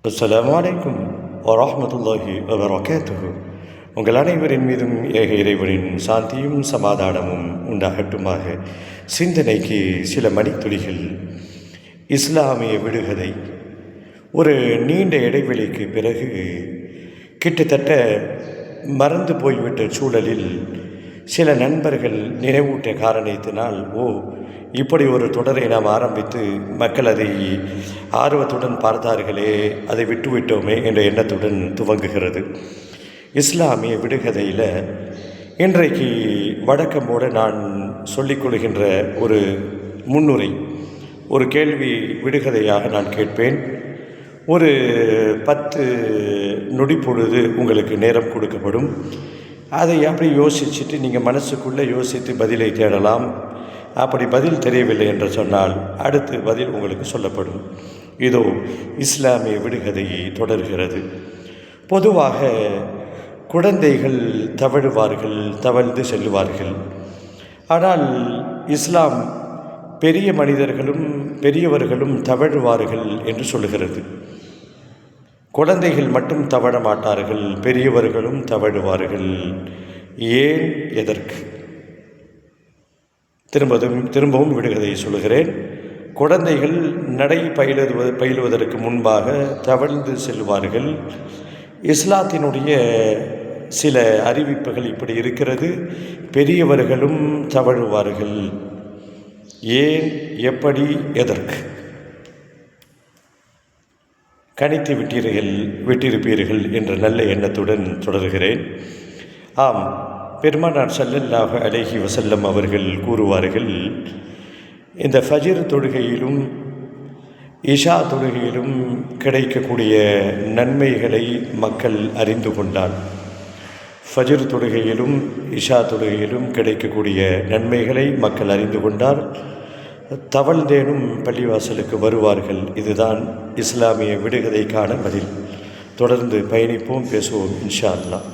அஸ்ஸலாமு அலைக்கும் வரஹ்மத்துல்லாஹி வபரகாத்துஹு. உங்கள் அனைவரின் மீதும் ஏக இறைவனின் சாந்தியும் சமாதானமும் உண்டாகட்டுமாக. சிந்தனைக்கு சில மணித்துளிகள். இஸ்லாமிய விடுகதை. ஒரு நீண்ட இடைவெளிக்கு பிறகு கிட்டத்தட்ட மறந்து போய்விட்ட சூழலில் சில நண்பர்கள் நினைவூட்ட காரணத்தினால் இப்படி ஒரு தொடரை நாம் ஆரம்பித்து மக்கள் அதை ஆர்வத்துடன் பார்த்தார்களே, அதை விட்டுவிட்டோமே என்ற எண்ணத்துடன் துவங்குகிறது. இஸ்லாமிய விடுகதையில் இன்றைக்கு வழக்கம் போல நான் சொல்லிக்கொள்கின்ற ஒரு முன்னுரை, ஒரு கேள்வி விடுகதையாக நான் கேட்பேன். ஒரு 10 நொடி பொழுது உங்களுக்கு நேரம் கொடுக்கப்படும். அதை அப்படி யோசிச்சுட்டு நீங்கள் மனசுக்குள்ளே யோசித்து பதிலை தேடலாம். அப்படி பதில் தெரியவில்லை என்று சொன்னால் அடுத்து பதில் உங்களுக்கு சொல்லப்படும். இதோ இஸ்லாமிய விடுகதையை தொடர்கிறது. பொதுவாக குழந்தைகள் தவழுவார்கள், தவழ்ந்து செல்லுவார்கள். ஆனால் இஸ்லாம் பெரிய மனிதர்களும் பெரியவர்களும் தவழுவார்கள் என்று சொல்லுகிறது. குழந்தைகள் மட்டும் தவழ மாட்டார்கள், பெரியவர்களும் தவழுவார்கள். ஏன், எதற்கு? திரும்பவும் விடுகதையை சொல்லுகிறேன். குழந்தைகள் நடை பயிலுவதற்கு முன்பாக தவழ்ந்து செல்வார்கள். இஸ்லாத்தினுடைய சில அறிவிப்புகள் இப்படி இருக்கிறது. பெரியவர்களும் தவழுவார்கள். ஏன், எப்படி, எதற்கு? கணித்து விட்டிருப்பீர்கள் என்ற நல்ல எண்ணத்துடன் தொடர்கிறேன். ஆம், பெருமானார் ஸல்லல்லாஹு அலைஹி வஸல்லம் அவர்கள் கூறுவார்கள், இந்த ஃபஜ்ர் தொழுகையிலும் இஷா தொழுகையிலும் கிடைக்கக்கூடிய நன்மைகளை மக்கள் அறிந்து கொண்டால், ஃபஜ்ர் தொழுகையிலும் இஷா தொழுகையிலும் கிடைக்கக்கூடிய நன்மைகளை மக்கள் அறிந்து கொண்டால் தவழ்ந்தேனும் பள்ளிவாசலுக்கு வருவார்கள். இதுதான் இஸ்லாமிய விடுகதைக்கான பதில். தொடர்ந்து பயணிப்போம், பேசுவோம் இன்ஷா அல்லாஹ்.